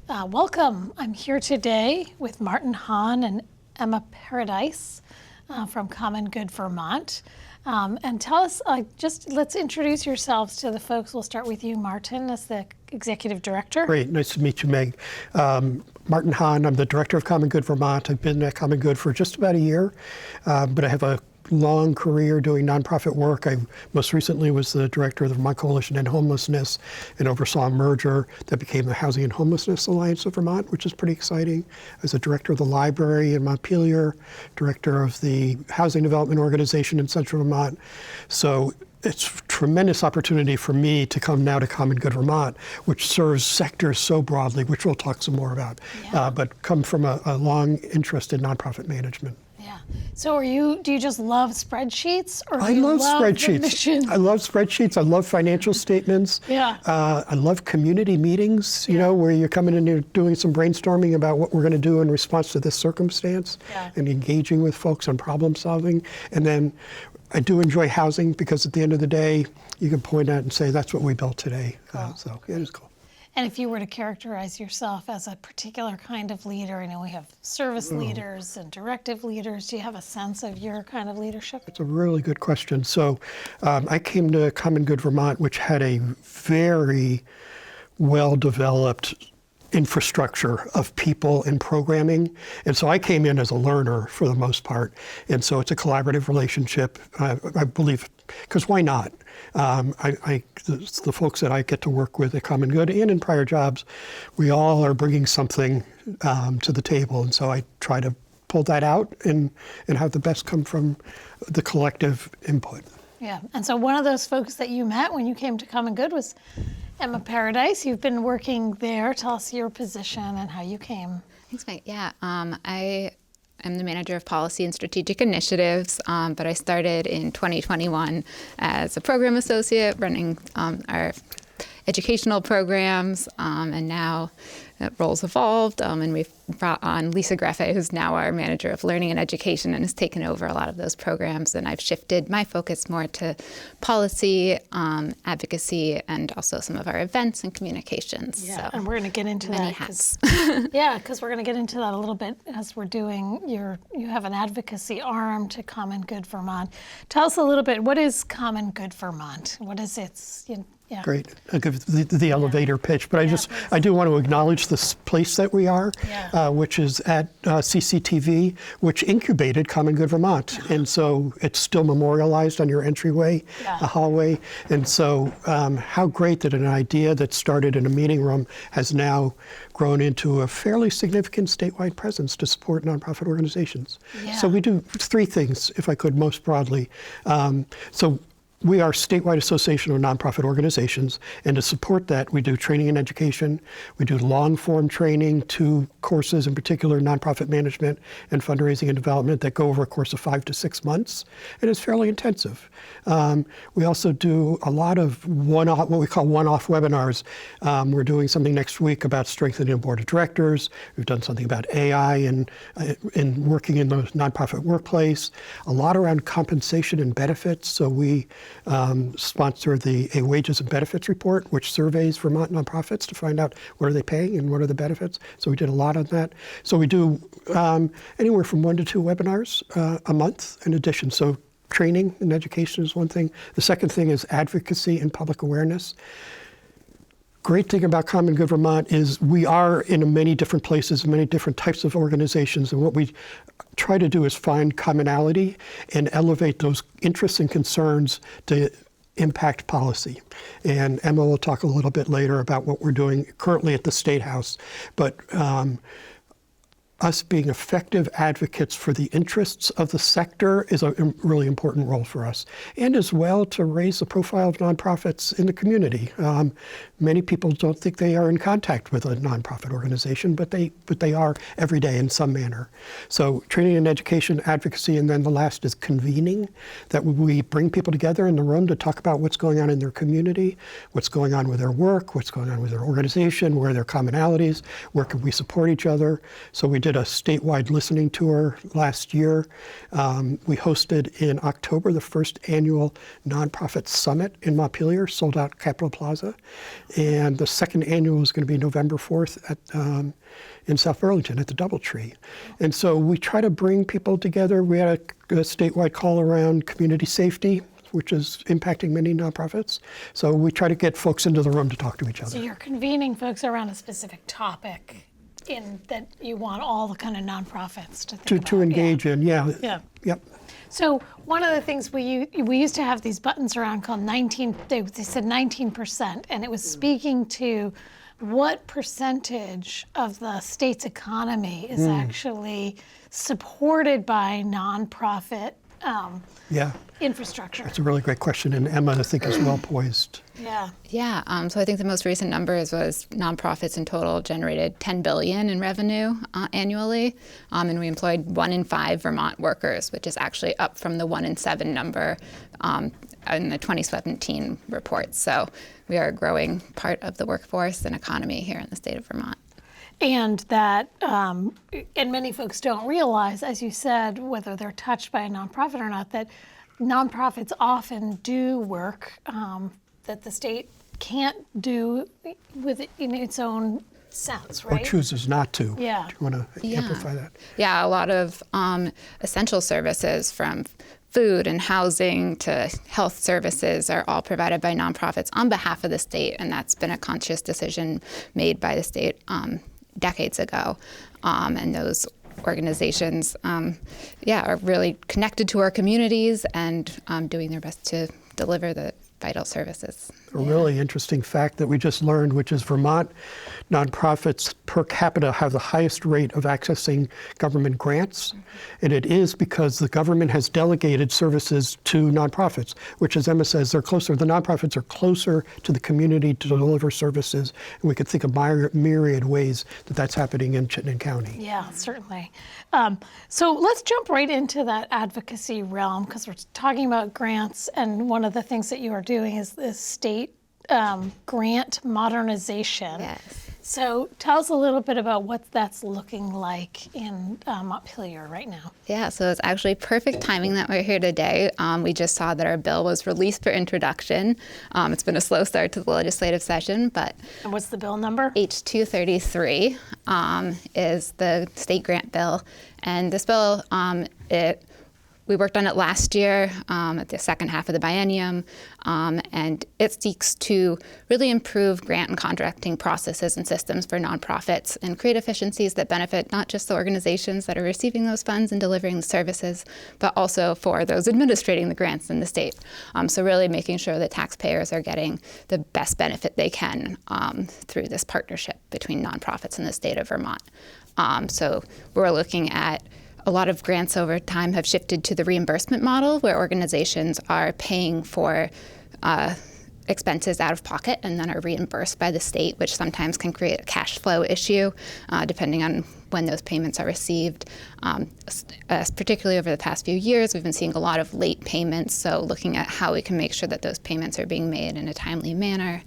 Welcome. I'm here today with Martin Hahn and Emma Paradis from CommonGood Vermont. And tell us, let's introduce yourselves to the folks. We'll start with you, Martin, as the Executive Director. Great, nice to meet you, Meg. Martin Hahn, I'm the Director of CommonGood Vermont. I've been at CommonGood for just about a year, but I have a long career doing nonprofit work. I most recently was the director of the Vermont Coalition on Homelessness and oversaw a merger that became the Housing and Homelessness Alliance of Vermont, which is pretty exciting. I was the director of the library in Montpelier, director of the Housing Development Organization in Central Vermont. So it's a tremendous opportunity for me to come now to CommonGood Vermont, which serves sectors so broadly, which we'll talk some more about, but come from a long interest in nonprofit management. Yeah. So do you just love spreadsheets, or I love spreadsheets. I love spreadsheets. I love financial statements. Yeah. I love community meetings, you know, where you're coming in and you're doing some brainstorming about what we're going to do in response to this circumstance and engaging with folks on problem solving. And then I do enjoy housing because at the end of the day, you can point at and say, that's what we built today. So it is cool. And if you were to characterize yourself as a particular kind of leader, I know we have service leaders and directive leaders. Do you have a sense of your kind of leadership? It's a really good question. So I came to CommonGood Vermont, which had a very well-developed infrastructure of people and programming. And so I came in as a learner for the most part. And so it's a collaborative relationship, I believe, because why not? The folks that I get to work with at CommonGood and in prior jobs, we all are bringing something to the table. And so I try to pull that out and have the best come from the collective input. Yeah, and so one of those folks that you met when you came to CommonGood was Emma Paradis. You've been working there. Tell us your position and how you came. Thanks, Meg. Yeah, I am the manager of policy and strategic initiatives, but I started in 2021 as a program associate running our educational programs, and now that role's evolved, and we've brought on Lisa Greffe, who's now our manager of learning and education and has taken over a lot of those programs. And I've shifted my focus more to policy, advocacy, and also some of our events and communications. Yeah, so and we're going to get into many that. hats. Yeah, because we're going to get into that a little bit as we're doing you have an advocacy arm to CommonGood Vermont. Tell us a little bit, what is CommonGood Vermont? What is its, yeah. Great. I'll give the elevator pitch, but I do want to acknowledge this place that we are, which is at CCTV, which incubated CommonGood Vermont. And so it's still memorialized on your entryway, a hallway. And so how great that an idea that started in a meeting room has now grown into a fairly significant statewide presence to support nonprofit organizations. Yeah. So we do three things, if I could, most broadly. We are statewide association of nonprofit organizations, and to support that, we do training and education. We do long-form training, 2 courses, in particular nonprofit management and fundraising and development, that go over a course of 5 to 6 months, and it's fairly intensive. We also do a lot of what we call one-off webinars. We're doing something next week about strengthening a board of directors. We've done something about AI and working in the nonprofit workplace. A lot around compensation and benefits. So we sponsor a wages and benefits report, which surveys Vermont nonprofits to find out what are they paying and what are the benefits. So we did a lot on that. So we do anywhere from 1 to 2 webinars a month in addition. So training and education is one thing. The second thing is advocacy and public awareness. Great thing about CommonGood Vermont is we are in many different places, many different types of organizations, and what we try to do is find commonality and elevate those interests and concerns to impact policy. And Emma will talk a little bit later about what we're doing currently at the State House. But us being effective advocates for the interests of the sector is a really important role for us. And as well to raise the profile of nonprofits in the community. Many people don't think they are in contact with a nonprofit organization, but they are every day in some manner. So training and education, advocacy, and then the last is convening, that we bring people together in the room to talk about what's going on in their community, what's going on with their work, what's going on with their organization, where are their commonalities, where can we support each other. So we did a statewide listening tour last year. We hosted in October the first annual nonprofit summit in Montpelier, sold out Capitol Plaza. And the second annual is going to be November 4th in South Burlington at the DoubleTree. And so we try to bring people together. We had a statewide call around community safety, which is impacting many nonprofits. So we try to get folks into the room to talk to each other. So you're convening folks around a specific topic in that you want all the kind of nonprofits to think about. To engage in, yeah. Yeah. Yep. So one of the things we used to have these buttons around called 19, they said 19%, and it was speaking to what percentage of the state's economy is actually supported by nonprofit Yeah. infrastructure. That's a really great question, and Emma, I think, is well poised. Yeah. Yeah, so I think the most recent numbers was nonprofits in total generated $10 billion in revenue annually, and we employed 1 in 5 Vermont workers, which is actually up from the 1 in 7 number in the 2017 report. So we are a growing part of the workforce and economy here in the state of Vermont. And that, and many folks don't realize, as you said, whether they're touched by a nonprofit or not, that nonprofits often do work that the state can't do in its own sense, right? Or chooses not to. Yeah. Do you want to amplify that? Yeah, a lot of essential services from food and housing to health services are all provided by nonprofits on behalf of the state, and that's been a conscious decision made by the state decades ago. And those organizations, are really connected to our communities and doing their best to deliver the vital services. A really interesting fact that we just learned, which is Vermont nonprofits per capita have the highest rate of accessing government grants. And it is because the government has delegated services to nonprofits, which, as Emma says, they're closer. The nonprofits are closer to the community to deliver services. And we could think of myriad ways that that's happening in Chittenden County. Yeah, certainly. So let's jump right into that advocacy realm, because we're talking about grants, and one of the things that you are doing is this state grant modernization. Yes. So tell us a little bit about what that's looking like in Montpelier right now. Yeah, so it's actually perfect timing that we're here today. We just saw that our bill was released for introduction. It's been a slow start to the legislative session, but And what's the bill number? H233 is the state grant bill. And this bill, we worked on it last year at the second half of the biennium, and it seeks to really improve grant and contracting processes and systems for nonprofits and create efficiencies that benefit not just the organizations that are receiving those funds and delivering the services, but also for those administrating the grants in the state. So really making sure that taxpayers are getting the best benefit they can through this partnership between nonprofits and the state of Vermont. So we're looking at a lot of grants over time have shifted to the reimbursement model, where organizations are paying for expenses out of pocket and then are reimbursed by the state, which sometimes can create a cash flow issue depending on when those payments are received. Particularly over the past few years, we've been seeing a lot of late payments, so looking at how we can make sure that those payments are being made in a timely manner.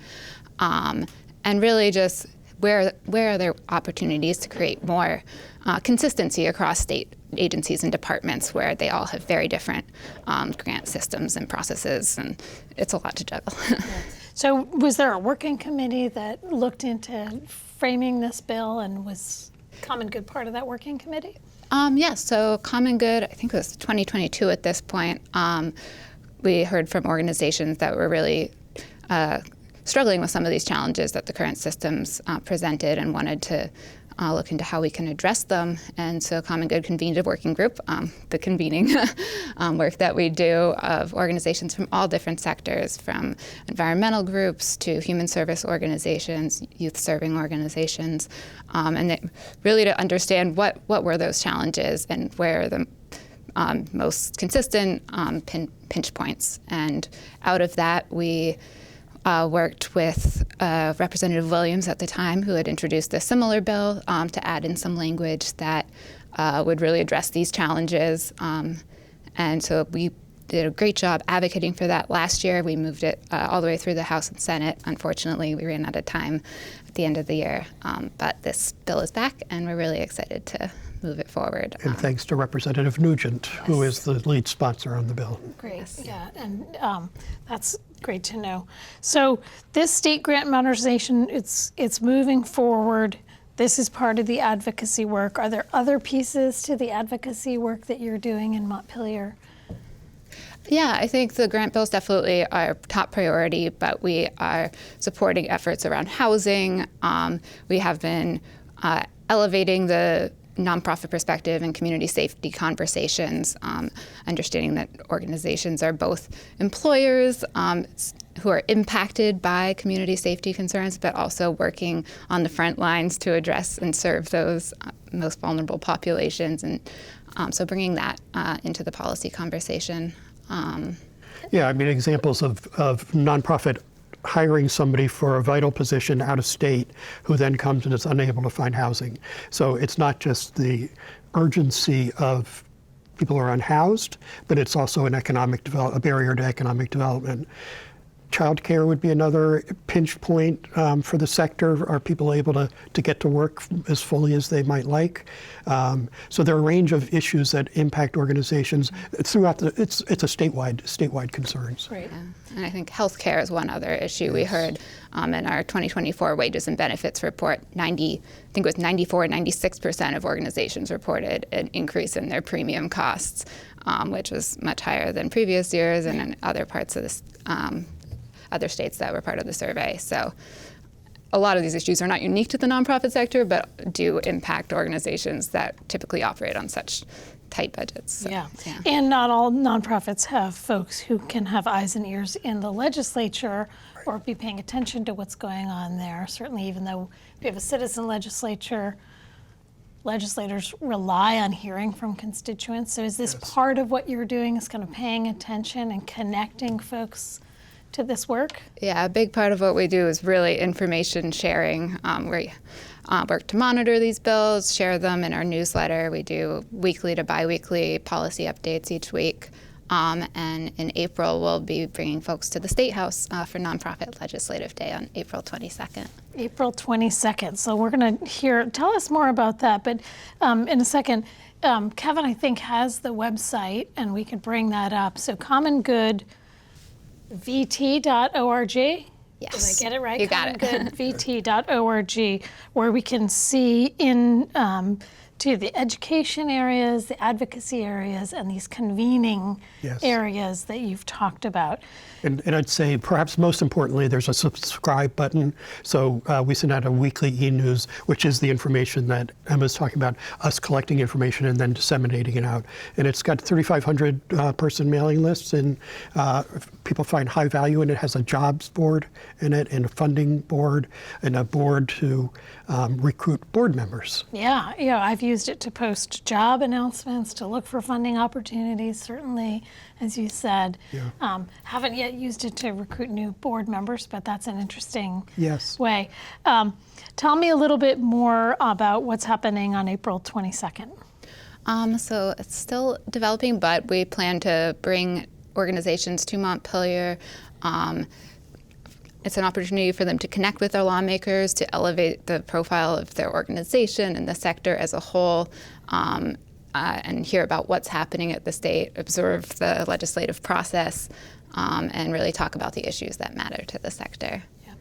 And really just where are there opportunities to create more consistency across state agencies and departments where they all have very different grant systems and processes, and it's a lot to juggle. So was there a working committee that looked into framing this bill, and was CommonGood part of that working committee? Yes, so CommonGood, I think it was 2022 at this point, we heard from organizations that were really struggling with some of these challenges that the current systems presented, and wanted to look into how we can address them. And so CommonGood convened a working group, the convening work that we do of organizations from all different sectors, from environmental groups to human service organizations, youth serving organizations, and really to understand what were those challenges and where the most consistent pinch points. And out of that, we worked with Representative Williams at the time, who had introduced a similar bill to add in some language that would really address these challenges. And so we did a great job advocating for that last year. We moved it all the way through the House and Senate. Unfortunately, we ran out of time at the end of the year. But this bill is back, and we're really excited to move it forward. And thanks to Representative Nugent, who is the lead sponsor on the bill. Great, Yes. yeah, and that's great to know. So this state grant modernization, it's moving forward. This is part of the advocacy work. Are there other pieces to the advocacy work that you're doing in Montpelier? Yeah, I think the grant bill is definitely our top priority, but we are supporting efforts around housing. We have been elevating the nonprofit perspective and community safety conversations, understanding that organizations are both employers who are impacted by community safety concerns, but also working on the front lines to address and serve those most vulnerable populations. And so bringing that into the policy conversation. Yeah, I mean, examples of nonprofit hiring somebody for a vital position out of state who then comes and is unable to find housing. So it's not just the urgency of people who are unhoused, but it's also a barrier to economic development. Childcare would be another pinch point for the sector. Are people able to get to work as fully as they might like? So there are a range of issues that impact organizations throughout it's a statewide concerns. Great. Yeah. And I think healthcare is one other issue. Yes. We heard in our 2024 wages and benefits report, 96% of organizations reported an increase in their premium costs, which was much higher than previous years and in other parts of this. Other states that were part of the survey. So a lot of these issues are not unique to the nonprofit sector, but do impact organizations that typically operate on such tight budgets. So, yeah, and not all nonprofits have folks who can have eyes and ears in the legislature or be paying attention to what's going on there. Certainly, even though we have a citizen legislature, legislators rely on hearing from constituents. So is this part of what you're doing, is kind of paying attention and connecting folks to this work? Yeah, a big part of what we do is really information sharing. We work to monitor these bills, share them in our newsletter. We do weekly to biweekly policy updates each week. And in April, we'll be bringing folks to the State House for Nonprofit Legislative Day on April 22nd. April 22nd. So we're going to tell us more about that. But in a second, Kevin, I think, has the website, and we could bring that up. So CommonGood VT.org. Yes. Did I get it right? You got it. CommonGoodVT.org, where we can see in to the education areas, the advocacy areas, and these convening areas that you've talked about. And I'd say perhaps most importantly, there's a subscribe button. So we send out a weekly e-news, which is the information that Emma's talking about, us collecting information and then disseminating it out. And it's got 3,500 person mailing lists, and people find high value, and it has a jobs board in it, and a funding board, and a board to recruit board members. Yeah, I've used it to post job announcements, to look for funding opportunities, certainly, as you said. Yeah. Haven't yet used it to recruit new board members, but that's an interesting way. Tell me a little bit more about what's happening on April 22nd. So it's still developing, but we plan to bring organizations to Montpelier. It's an opportunity for them to connect with their lawmakers, to elevate the profile of their organization and the sector as a whole, and hear about what's happening at the state, observe the legislative process, and really talk about the issues that matter to the sector. Yeah.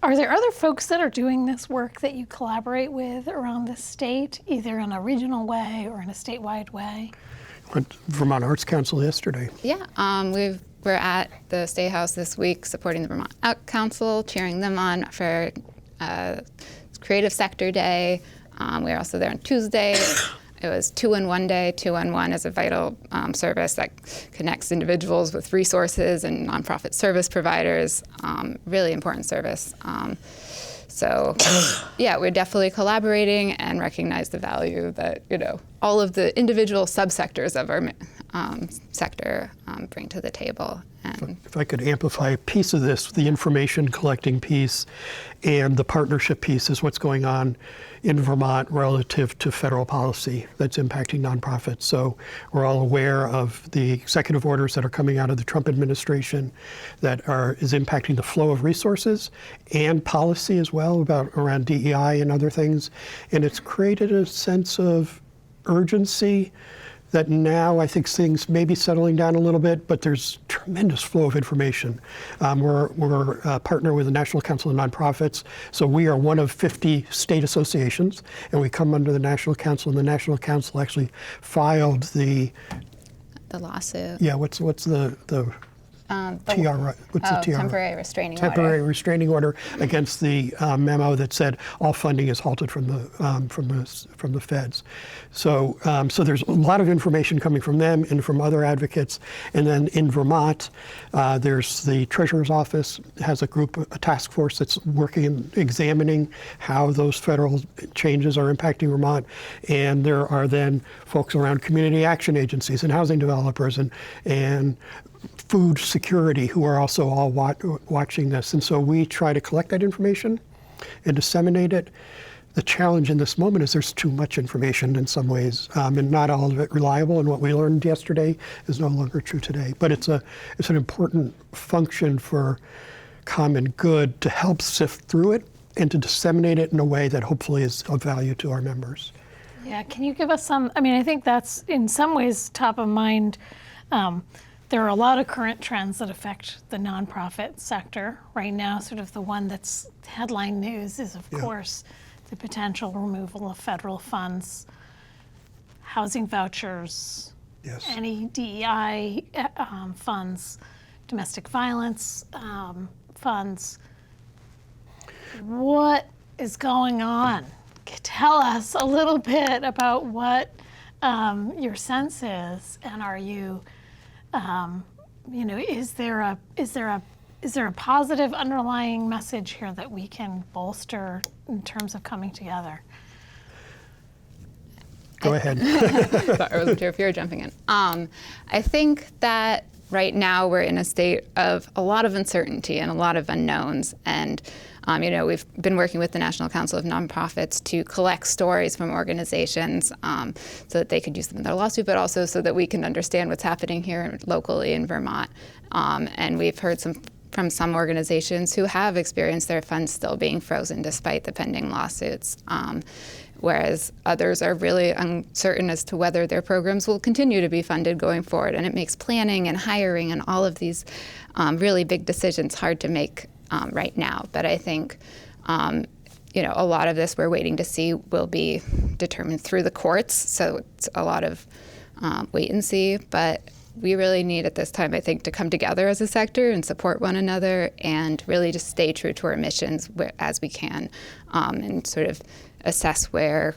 Are there other folks that are doing this work that you collaborate with around the state, either in a regional way or in a statewide way? Went to Vermont Arts Council yesterday. Yeah, we're at the State House this week supporting the Vermont Arts Council, cheering them on for Creative Sector Day. We were also there on Tuesday. It was 2-in-1 day. 2-in-1 is a vital service that connects individuals with resources and nonprofit service providers. Really important service. So, yeah, we're definitely collaborating and recognize the value that all of the individual subsectors of our sector bring to the table. And If I could amplify a piece of this, the information collecting piece and the partnership piece is what's going on in Vermont relative to federal policy that's impacting nonprofits. So we're all aware of the executive orders that are coming out of the Trump administration that is impacting the flow of resources and policy as well around DEI and other things. And it's created a sense of urgency that now I think things may be settling down a little bit, but there's tremendous flow of information. We're a partner with the National Council of Nonprofits, so we are one of 50 state associations, and we come under the National Council, and the National Council actually filed the lawsuit. Yeah, what's the TR, what's the TR? Temporary restraining order. Temporary restraining order against the memo that said all funding is halted from the feds. So there's a lot of information coming from them and from other advocates. And then in Vermont, there's the Treasurer's Office has a task force that's working and examining how those federal changes are impacting Vermont. And there are then folks around community action agencies and housing developers and food security who are also all watching this. And so we try to collect that information and disseminate it. The challenge in this moment is there's too much information in some ways, and not all of it reliable. And what we learned yesterday is no longer true today. But it's an important function for common good to help sift through it and to disseminate it in a way that hopefully is of value to our members. Yeah, can you give us some, I think that's in some ways top of mind. There are a lot of current trends that affect the nonprofit sector right now. Sort of the one that's headline news is, of course, the potential removal of federal funds, housing vouchers, any DEI funds, domestic violence funds. What is going on? Tell us a little bit about what your sense is, and are you? Is there a positive underlying message here that we can bolster in terms of coming together? Go ahead. I wasn't sure if you were jumping in. I think that right now we're in a state of a lot of uncertainty and a lot of unknowns. And we've been working with the National Council of Nonprofits to collect stories from organizations so that they could use them in their lawsuit, but also so that we can understand what's happening here locally in Vermont. And we've heard from some organizations who have experienced their funds still being frozen despite the pending lawsuits, whereas others are really uncertain as to whether their programs will continue to be funded going forward. And it makes planning and hiring and all of these really big decisions hard to make right now. But I think, a lot of this we're waiting to see will be determined through the courts. So it's a lot of wait and see. But we really need at this time, I think, to come together as a sector and support one another and really just stay true to our missions as we can, and sort of assess where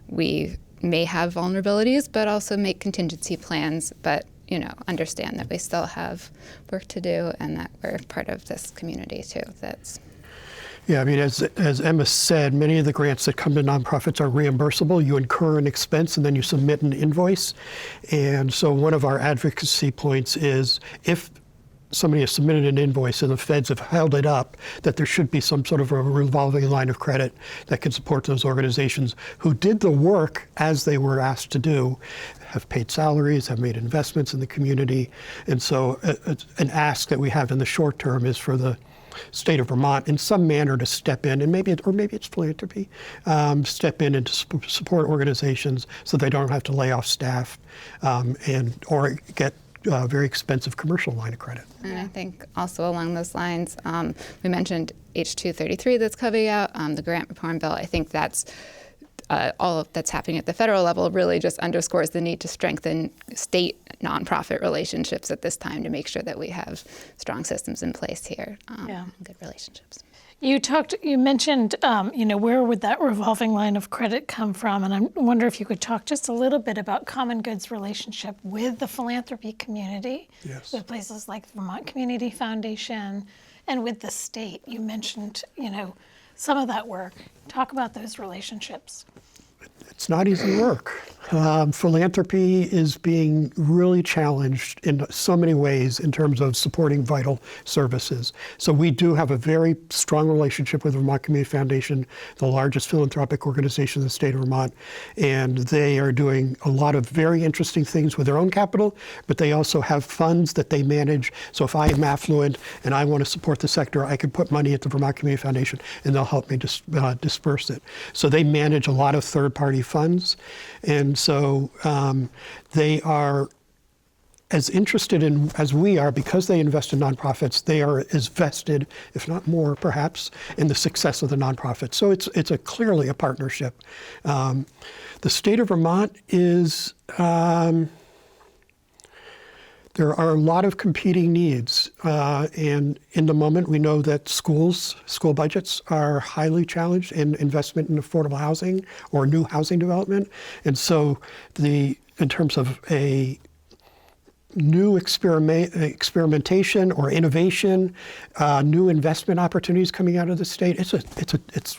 we may have vulnerabilities, but also make contingency plans. But understand that we still have work to do and that we're part of this community too. Yeah, as Emma said, many of the grants that come to nonprofits are reimbursable. You incur an expense and then you submit an invoice. And so one of our advocacy points is if somebody has submitted an invoice and the feds have held it up, that there should be some sort of a revolving line of credit that can support those organizations who did the work as they were asked to do, have paid salaries, have made investments in the community. And so an ask that we have in the short term is for the state of Vermont in some manner to step in, and maybe it's philanthropy, step in and to support organizations so they don't have to lay off staff or get a very expensive commercial line of credit. And I think also along those lines, we mentioned H.233 that's coming out, the grant reform bill. I think that's all of that's happening at the federal level really just underscores the need to strengthen state nonprofit relationships at this time to make sure that we have strong systems in place here, and good relationships. You mentioned, where would that revolving line of credit come from? And I wonder if you could talk just a little bit about Common Good's relationship with the philanthropy community, with places like the Vermont Community Foundation, and with the state. You mentioned, some of that work. Talk about those relationships. It's not easy work. Philanthropy is being really challenged in so many ways in terms of supporting vital services. So we do have a very strong relationship with the Vermont Community Foundation, the largest philanthropic organization in the state of Vermont, and they are doing a lot of very interesting things with their own capital, but they also have funds that they manage. So if I am affluent and I want to support the sector, I can put money at the Vermont Community Foundation and they'll help me disperse it. So they manage a lot of third-party funds, and so they are as interested in as we are, because they invest in nonprofits. They are as vested, if not more, perhaps, in the success of the nonprofit. So it's clearly a partnership. The state of Vermont is. There are a lot of competing needs, and in the moment we know that school budgets are highly challenged in investment in affordable housing or new housing development. And so in terms of a new experimentation or innovation, new investment opportunities coming out of the state.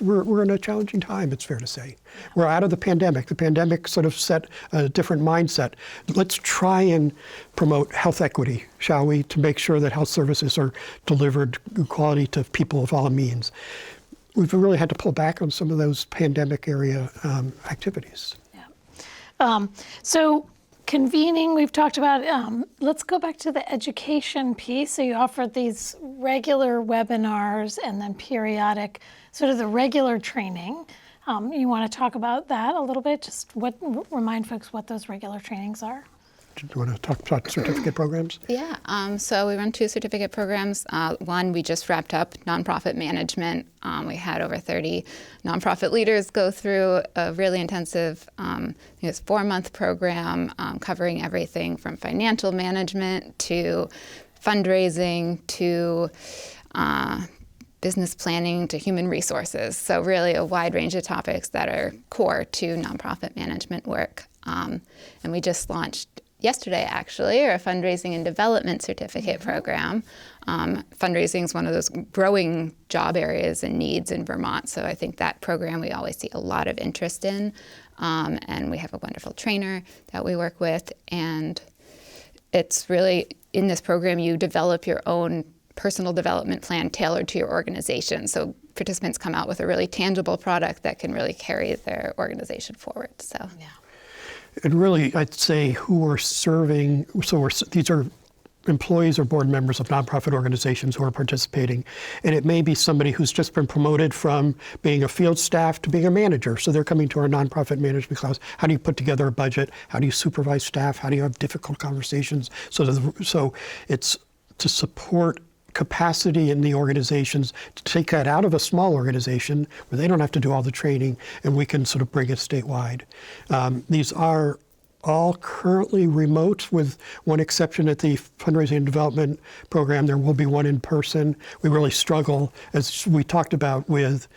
We're in a challenging time, it's fair to say. We're out of the pandemic. The pandemic sort of set a different mindset. Let's try and promote health equity, shall we, to make sure that health services are delivered quality to people of all means. We've really had to pull back on some of those pandemic area activities. Yeah. So convening, we've talked about, let's go back to the education piece. So you offered these regular webinars and then periodic, sort of the regular training. You want to talk about that a little bit? Just remind folks what those regular trainings are. Do you want to talk about certificate programs? Yeah, so we run 2 certificate programs. One, we just wrapped up nonprofit management. We had over 30 nonprofit leaders go through a really intensive 4-month program covering everything from financial management to fundraising to business planning to human resources. So really a wide range of topics that are core to nonprofit management work. And we just launched yesterday, actually, a fundraising and development certificate program. Fundraising is one of those growing job areas and needs in Vermont. So I think that program we always see a lot of interest in. And we have a wonderful trainer that we work with. And it's really, in this program, you develop your own personal development plan tailored to your organization. So participants come out with a really tangible product that can really carry their organization forward. So. Yeah. And really, I'd say who we're serving, these are employees or board members of nonprofit organizations who are participating. And it may be somebody who's just been promoted from being a field staff to being a manager. So they're coming to our nonprofit management class. How do you put together a budget? How do you supervise staff? How do you have difficult conversations? So it's to support capacity in the organizations, to take that out of a small organization where they don't have to do all the training, and we can sort of bring it statewide. These are all currently remote, with one exception at the fundraising and development program. There will be one in person. We really struggle, as we talked about, with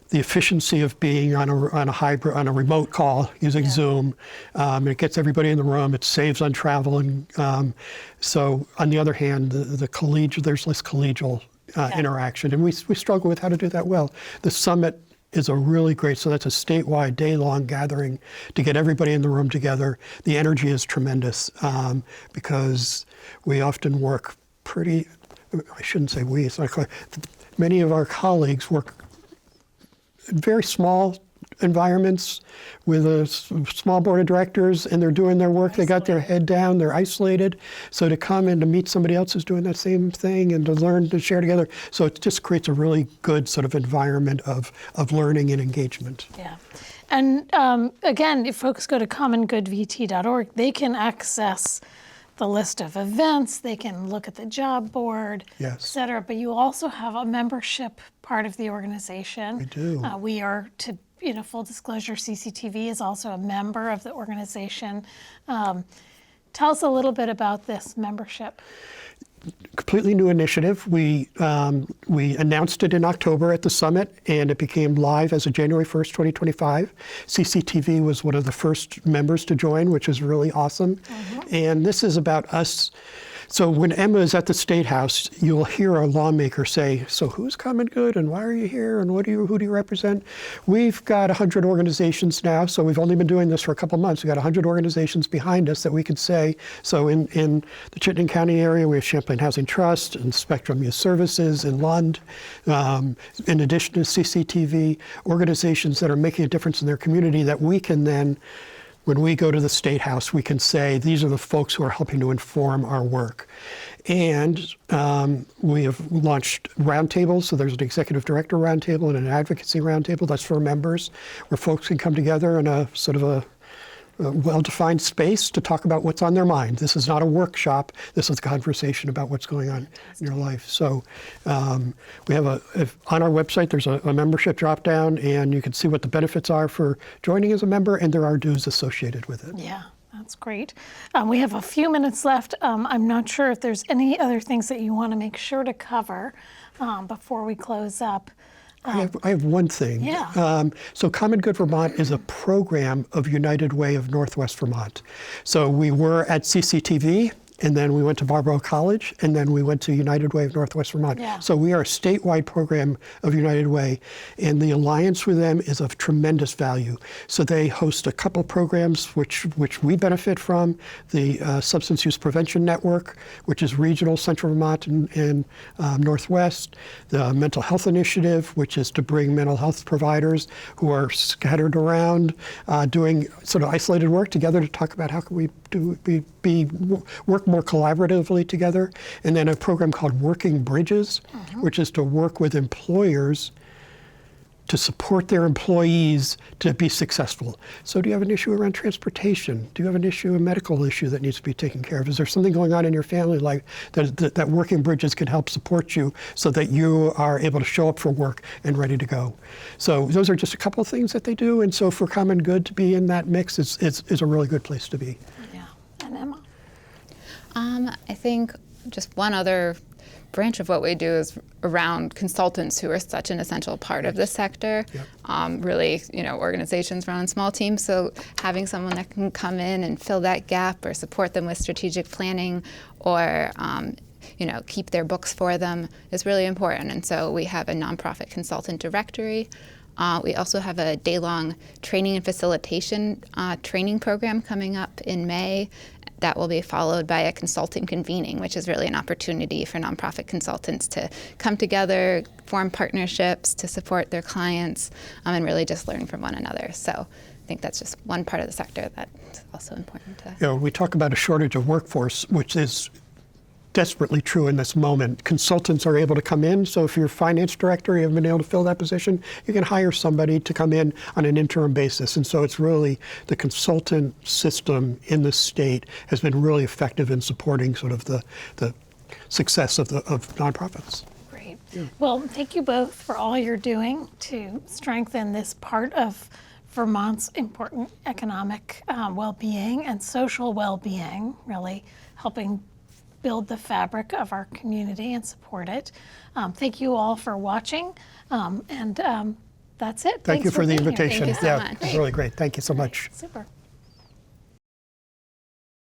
the efficiency of being on a remote call using Zoom. It gets everybody in the room. It saves on travel, and so on the other hand, there's less collegial interaction, and we struggle with how to do that well. The summit is a really great, so that's a statewide day-long gathering to get everybody in the room together. The energy is tremendous because we often work I shouldn't say we, it's not quite, many of our colleagues work in very small environments with a small board of directors, and they're doing their work. They got their head down, they're isolated. So to come and to meet somebody else who's doing that same thing and to learn, to share together. So it just creates a really good sort of environment of learning and engagement. Yeah. And again, if folks go to commongoodvt.org, they can access the list of events, they can look at the job board, et cetera. But you also have a membership part of the organization. We do. We are, full disclosure, CCTV is also a member of the organization. Tell us a little bit about this membership. Completely new initiative. We announced it in October at the summit, and it became live as of January 1st, 2025. CCTV was one of the first members to join, which is really awesome. And this is about us So when Emma is at the State House, you'll hear a lawmaker say, so who's CommonGood and why are you here and who do you represent? We've got 100 organizations now, so we've only been doing this for a couple months. We've got 100 organizations behind us that we can say, so in the Chittenden County area, we have Champlain Housing Trust and Spectrum Youth Services in Lund, in addition to CCTV, organizations that are making a difference in their community that we can then, when we go to the State House, we can say, these are the folks who are helping to inform our work. And we have launched roundtables. So there's an executive director roundtable and an advocacy roundtable. That's for members, where folks can come together in a sort of a well-defined space to talk about what's on their mind. This is not a workshop. This is a conversation about what's going on in your life. So we have on our website, there's a membership drop-down, and you can see what the benefits are for joining as a member, and there are dues associated with it. Yeah, that's great. We have a few minutes left. I'm not sure if there's any other things that you want to make sure to cover before we close up. I have one thing. Yeah. So CommonGood Vermont is a program of United Way of Northwest Vermont. So we were at CCTV, and then we went to Barbaro College, and then we went to United Way of Northwest Vermont. Yeah. So we are a statewide program of United Way, and the alliance with them is of tremendous value. So they host a couple programs which we benefit from, the Substance Use Prevention Network, which is regional, Central Vermont and Northwest, the Mental Health Initiative, which is to bring mental health providers who are scattered around doing sort of isolated work together to talk about how can we work more collaboratively together, and then a program called Working Bridges, which is to work with employers to support their employees to be successful. So do you have an issue around transportation? Do you have an issue, a medical issue that needs to be taken care of? Is there something going on in your family life that Working Bridges can help support you so that you are able to show up for work and ready to go? So those are just a couple of things that they do, and so for CommonGood to be in that mix is a really good place to be. Yeah. And Emma? I think just one other branch of what we do is around consultants who are such an essential part of the sector. Yep. Really, organizations run small teams, so having someone that can come in and fill that gap or support them with strategic planning or keep their books for them is really important. And so we have a nonprofit consultant directory. We also have a day-long training and facilitation training program coming up in May. That will be followed by a consultant convening, which is really an opportunity for nonprofit consultants to come together, form partnerships to support their clients, and really just learn from one another. So I think that's just one part of the sector that's also important to. We talk about a shortage of workforce, which is desperately true in this moment. Consultants are able to come in, so if you're a finance director, you haven't been able to fill that position, you can hire somebody to come in on an interim basis. And so it's really the consultant system in the state has been really effective in supporting sort of the success of nonprofits. Great. Yeah. Well, thank you both for all you're doing to strengthen this part of Vermont's important economic well-being and social well-being, really helping build the fabric of our community and support it. Thank you all for watching, and that's it. Thank you for the invitation. Thank you so much. It was really great. Thank you so much. Super.